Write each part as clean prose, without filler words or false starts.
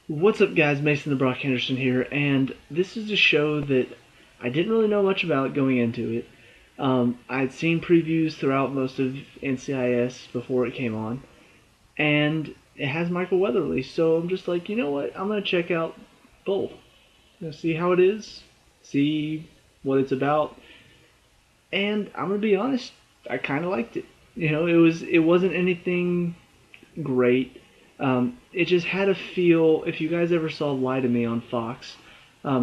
What's up, guys? Mason the Brock Henderson here, and this is a show that I didn't really know much about going into it. I'd seen previews throughout most of NCIS before it came on, and it has Michael Weatherly, so I'm just like, you know what? I'm gonna check out both. See how it is, see what it's about, and I'm gonna be honest, I kind of liked it. It wasn't anything great. It just had a feel. If you guys ever saw Lie to Me on Fox,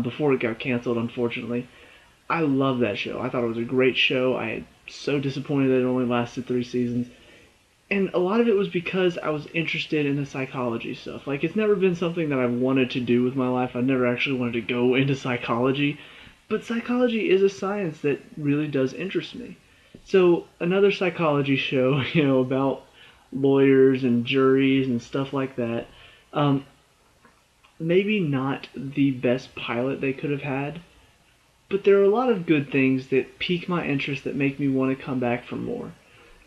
before it got canceled, unfortunately, I love that show. I thought it was a great show. I am so disappointed that it only lasted 3 seasons. And a lot of it was because I was interested in the psychology stuff. Like, it's never been something that I've wanted to do with my life. I've never actually wanted to go into psychology. But psychology is a science that really does interest me. So, another psychology show, about lawyers and juries and stuff like that. Um, Maybe not the best pilot they could have had, but there are a lot of good things that pique my interest that make me want to come back for more.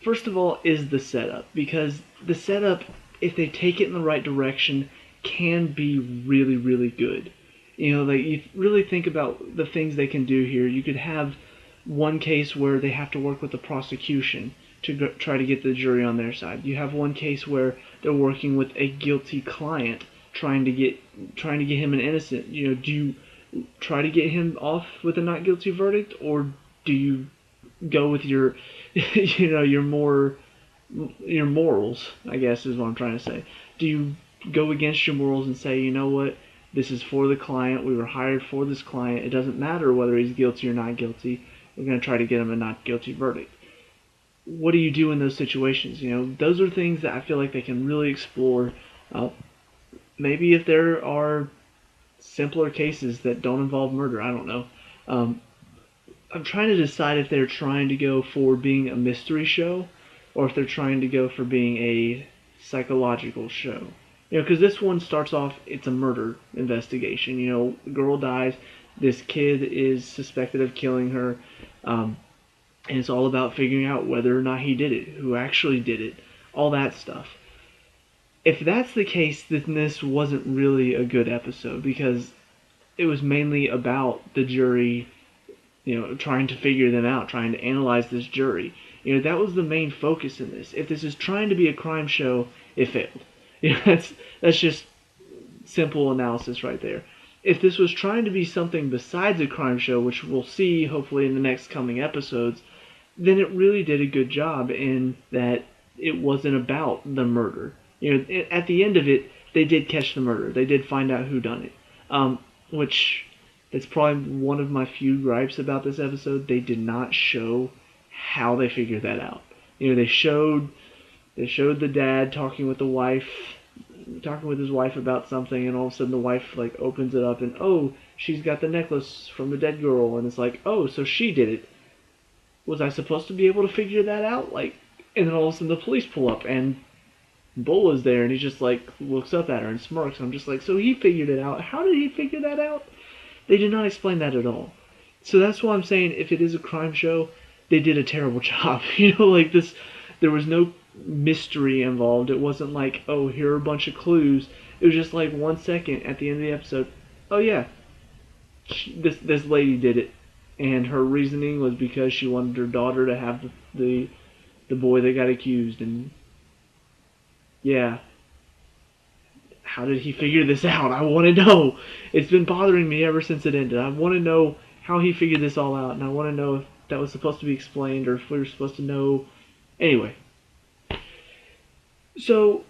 First of all is the setup, because the setup, if they take it in the right direction, can be really, really good. Like, you really think about the things they can do here. You could have one case where they have to work with the prosecution to try to get the jury on their side. You have one case where they're working with a guilty client, trying to get him an innocent. Do you try to get him off with a not guilty verdict, or do you go with your your morals, I guess is what I'm trying to say. Do you go against your morals and say, you know what, this is for the client, we were hired for this client, it doesn't matter whether he's guilty or not guilty, we're going to try to get him a not guilty verdict? What do you do in those situations? Those are things that I feel like they can really explore. Maybe if there are simpler cases that don't involve murder, I don't know. Um, I'm trying to decide if they're trying to go for being a mystery show or if they're trying to go for being a psychological show. Because this one starts off, it's a murder investigation. The girl dies, this kid is suspected of killing her, and it's all about figuring out whether or not he did it, who actually did it, all that stuff. If that's the case, then this wasn't really a good episode because it was mainly about the jury, trying to figure them out, trying to analyze this jury. That was the main focus in this. If this is trying to be a crime show, it failed. That's just simple analysis right there. If this was trying to be something besides a crime show, which we'll see hopefully in the next coming episodes, then it really did a good job in that it wasn't about the murder. At the end of it, they did catch the murderer. They did find out who done it. Which that's probably one of my few gripes about this episode. They did not show how they figured that out. They showed the dad talking with his wife about something, and all of a sudden the wife like opens it up and, oh, she's got the necklace from the dead girl, and it's like, oh, so she did it. Was I supposed to be able to figure that out? And then all of a sudden the police pull up and Bull is there, and he just like looks up at her and smirks. I'm just like, so he figured it out. How did he figure that out? They did not explain that at all. So that's why I'm saying if it is a crime show, they did a terrible job. Like this, there was no mystery involved. It wasn't like, oh, here are a bunch of clues. It was just like 1 second at the end of the episode. Oh yeah, this lady did it, and her reasoning was because she wanted her daughter to have the boy that got accused, and yeah. How did he figure this out? I want to know. It's been bothering me ever since it ended. I want to know how he figured this all out, and I want to know if that was supposed to be explained or if we were supposed to know. Anyway. So,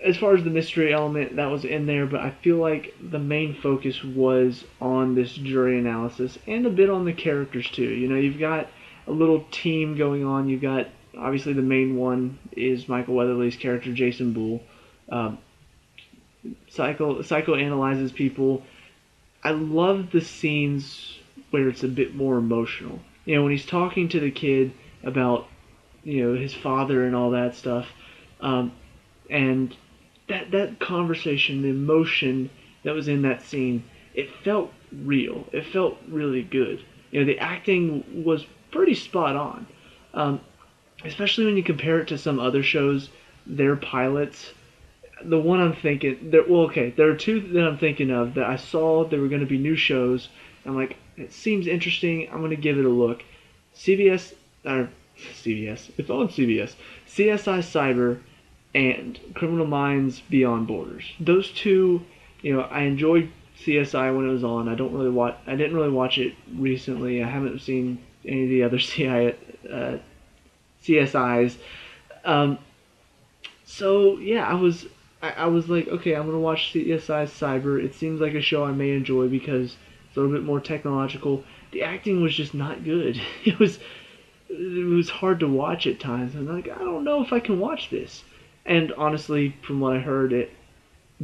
as far as the mystery element, that was in there, but I feel like the main focus was on this jury analysis and a bit on the characters too. You've got a little team going on. You've got, obviously the main one is Michael Weatherly's character, Jason Bull. Psychoanalyzes people. I love the scenes where it's a bit more emotional. When he's talking to the kid about, his father and all that stuff, and that conversation, the emotion that was in that scene, it felt real. It felt really good. The acting was pretty spot on. Especially when you compare it to some other shows, their pilots, the one I'm thinking, there, well, okay, there are two that I'm thinking of that I saw there were going to be new shows. I'm like, it seems interesting. I'm going to give it a look. CBS, or CBS, it's on CBS. CSI Cyber and Criminal Minds Beyond Borders. Those two, I enjoyed CSI when it was on. I didn't really watch it recently. I haven't seen any of the other CSIs. Um, so yeah, I was like, okay, I'm gonna watch CSI Cyber. It seems like a show I may enjoy because it's a little bit more technological. The acting was just not good. It was hard to watch at times. I'm like, I don't know if I can watch this. And honestly, from what I heard, it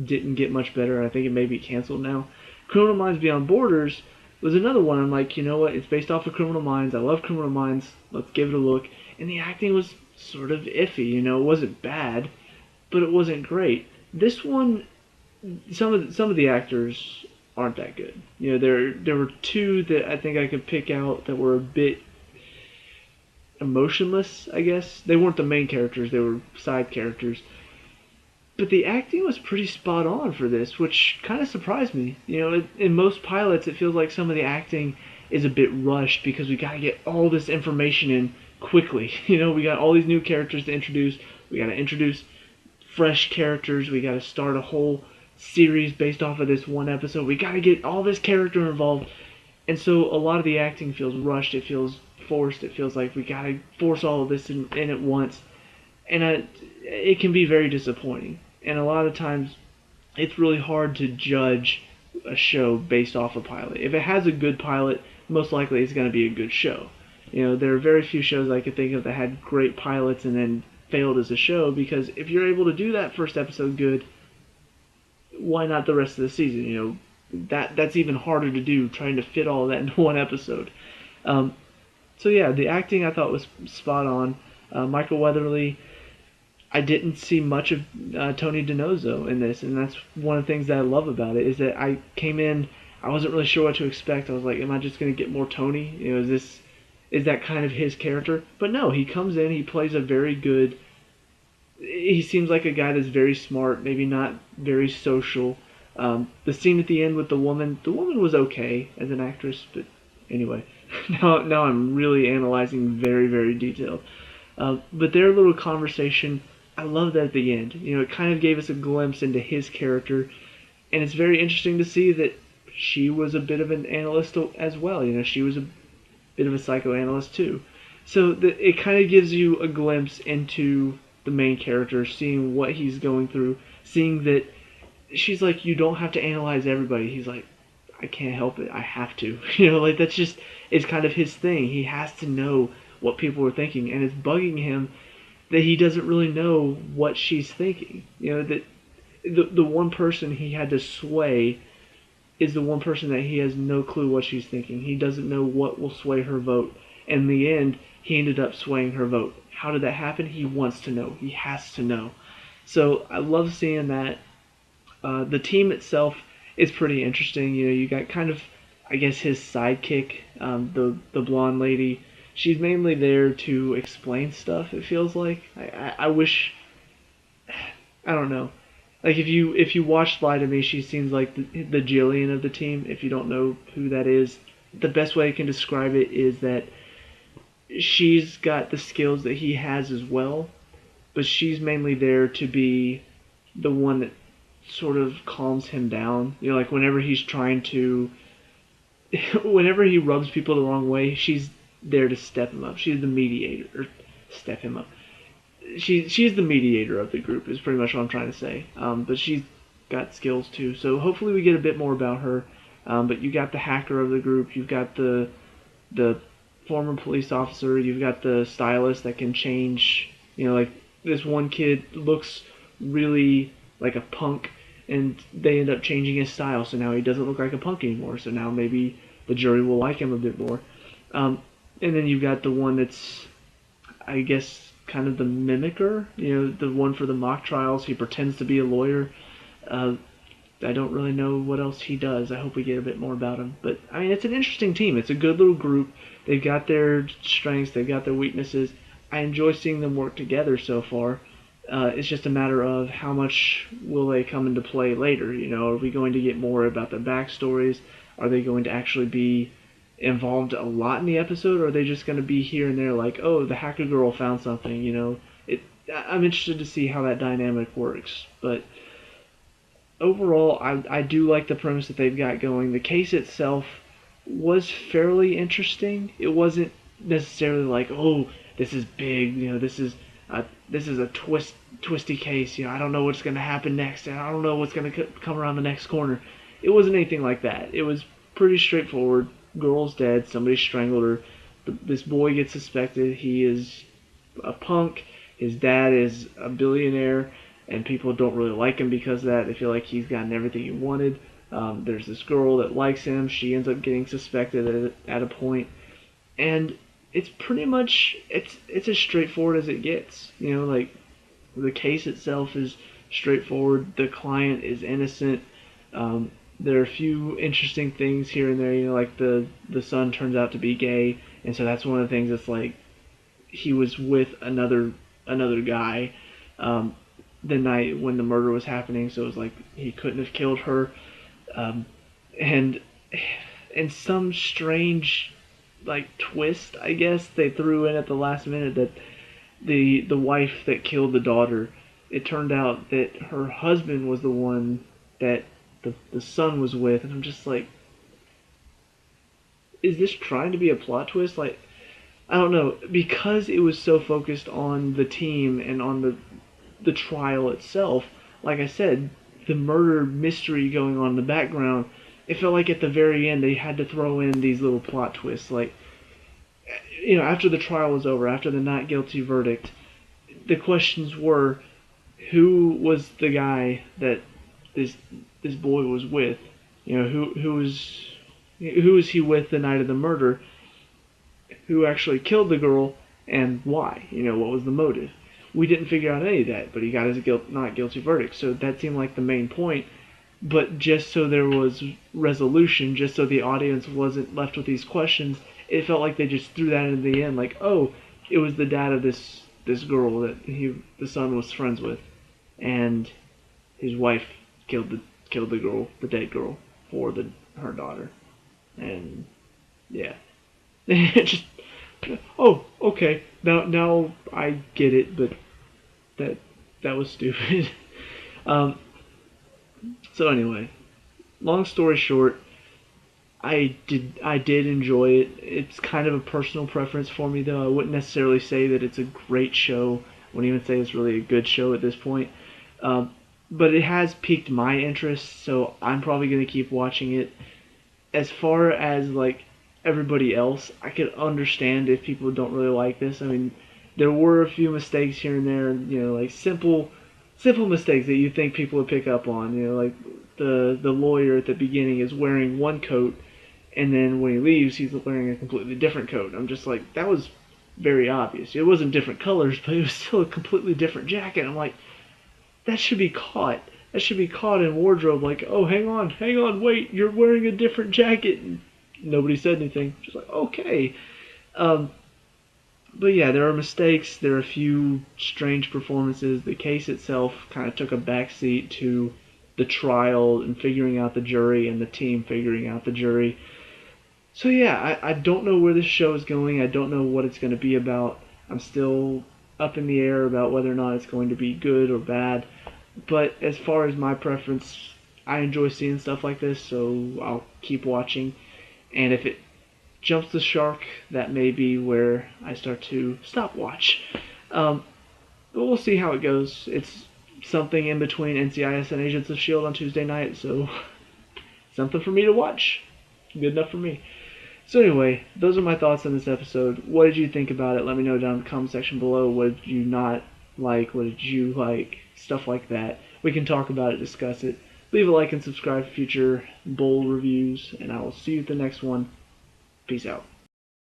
didn't get much better. I think it may be canceled now. Criminal Minds Beyond Borders was another one. I'm like, you know what? It's based off of Criminal Minds. I love Criminal Minds. Let's give it a look. And the acting was sort of iffy. It wasn't bad, but it wasn't great. This one, some of the actors aren't that good. There were two that I think I could pick out that were a bit emotionless. I guess they weren't the main characters; they were side characters. But the acting was pretty spot on for this, which kind of surprised me. In most pilots, it feels like some of the acting is a bit rushed because we got to get all this information in quickly. We got all these new characters to introduce. We got to introduce fresh characters. We got to start a whole series based off of this one episode. We got to get all this character involved. And so a lot of the acting feels rushed. It feels forced. It feels like we got to force all of this in at once. And it can be very disappointing. And a lot of times, it's really hard to judge a show based off a pilot. If it has a good pilot, most likely it's going to be a good show. There are very few shows I could think of that had great pilots and then failed as a show, because if you're able to do that first episode good, why not the rest of the season? That's even harder to do, trying to fit all of that into one episode. So yeah, the acting I thought was spot on. Michael Weatherly, I didn't see much of Tony DiNozzo in this, and that's one of the things that I love about it, is that I came in, I wasn't really sure what to expect. I was like, am I just going to get more Tony? Is that kind of his character? But no, he comes in, he plays a very good, he seems like a guy that's very smart, maybe not very social. The scene at the end with the woman was okay as an actress, but anyway, now I'm really analyzing very, very detailed. But their little conversation, I love that at the end. It kind of gave us a glimpse into his character, and it's very interesting to see that she was a bit of an analyst as well. She was a bit of a psychoanalyst too. So it kind of gives you a glimpse into the main character, seeing what he's going through, seeing that she's like, you don't have to analyze everybody. He's like, I can't help it. I have to. Like that's just, it's kind of his thing. He has to know what people are thinking, and it's bugging him that he doesn't really know what she's thinking. That the one person he had to sway is the one person that he has no clue what she's thinking. He doesn't know what will sway her vote. And in the end, he ended up swaying her vote. How did that happen? He wants to know. He has to know. So I love seeing that. The team itself is pretty interesting. You got kind of, I guess, his sidekick, the blonde lady. She's mainly there to explain stuff, it feels like. I wish, I don't know. Like if you watch Lie to Me, she seems like the Jillian of the team. If you don't know who that is, the best way I can describe it is that she's got the skills that he has as well, but she's mainly there to be the one that sort of calms him down. Like whenever he's trying to, whenever he rubs people the wrong way, she's there to step him up. She's the mediator, or step him up. She's the mediator of the group, is pretty much what I'm trying to say. But she's got skills too, so hopefully we get a bit more about her. But you got the hacker of the group, you've got the former police officer, you've got the stylist that can change. Like this one kid looks really like a punk, and they end up changing his style, so now he doesn't look like a punk anymore. So now maybe the jury will like him a bit more. And then you've got the one that's, I guess, kind of the mimicker, the one for the mock trials. He pretends to be a lawyer. I don't really know what else he does. I hope we get a bit more about him. But, I mean, it's an interesting team. It's a good little group. They've got their strengths. They've got their weaknesses. I enjoy seeing them work together so far. It's just a matter of how much will they come into play later. Are we going to get more about their backstories? Are they going to actually be involved a lot in the episode, or are they just going to be here and there, like, oh, the hacker girl found something? I'm interested to see how that dynamic works. But overall, I do like the premise that they've got going. The case itself was fairly interesting. It wasn't necessarily like, oh, this is big. This is a twisty case. I don't know what's going to happen next. I don't know what's going to come around the next corner. It wasn't anything like that. It was pretty straightforward. Girl's dead. Somebody strangled her. This boy gets suspected. He is a punk. His dad is a billionaire, and people don't really like him because of that. They feel like he's gotten everything he wanted. There's this girl that likes him. She ends up getting suspected at a point, and it's pretty much it's as straightforward as it gets. Like the case itself is straightforward. The client is innocent. There are a few interesting things here and there. Like the son turns out to be gay, and so that's one of the things that's like he was with another guy the night when the murder was happening, so it was like he couldn't have killed her. And some strange like twist, I guess, they threw in at the last minute that the wife that killed the daughter, it turned out that her husband was the one that the son was with, and I'm just like, is this trying to be a plot twist? Like, I don't know, because it was so focused on the team and on the trial itself. Like I said, the murder mystery going on in the background, it felt like at the very end they had to throw in these little plot twists. Like, after the trial was over, after the not guilty verdict, the questions were, who was the guy that this boy was with? Who was he with the night of the murder? Who actually killed the girl, and why? What was the motive? We didn't figure out any of that, but he got his not guilty verdict, so that seemed like the main point. But just so there was resolution, just so the audience wasn't left with these questions, it felt like they just threw that in the end, like, oh, it was the dad of this girl that the son was friends with, and his wife killed the girl, the dead girl, for her daughter, and yeah. Just, oh, okay, now I get it, but that was stupid. So anyway, long story short, I did enjoy it. It's kind of a personal preference for me, though. I wouldn't necessarily say that it's a great show. I wouldn't even say it's really a good show at this point. But it has piqued my interest, so I'm probably going to keep watching it. As far as like everybody else, I could understand if people don't really like this. I mean, there were a few mistakes here and there, like simple mistakes that you think people would pick up on. Like the lawyer at the beginning is wearing one coat, and then when he leaves, he's wearing a completely different coat. I'm just like, that was very obvious. It wasn't different colors, but it was still a completely different jacket. I'm like, that should be caught. That should be caught in wardrobe. Like, oh, hang on, wait, you're wearing a different jacket. And nobody said anything. Just like, okay. But yeah, there are mistakes. There are a few strange performances. The case itself kind of took a backseat to the trial and figuring out the jury and the team figuring out the jury. So yeah, I don't know where this show is going. I don't know what it's going to be about. I'm still up in the air about whether or not it's going to be good or bad. But as far as my preference, I enjoy seeing stuff like this, so I'll keep watching. And if it jumps the shark, that may be where I start to stop watch. But we'll see how it goes. It's something in between NCIS and Agents of S.H.I.E.L.D. on Tuesday night, so something for me to watch. Good enough for me. So anyway, those are my thoughts on this episode. What did you think about it? Let me know down in the comment section below. What did you not like? What did you like? Stuff like that. We can talk about it, discuss it. Leave a like and subscribe for future bowl reviews, and I will see you at the next one. Peace out.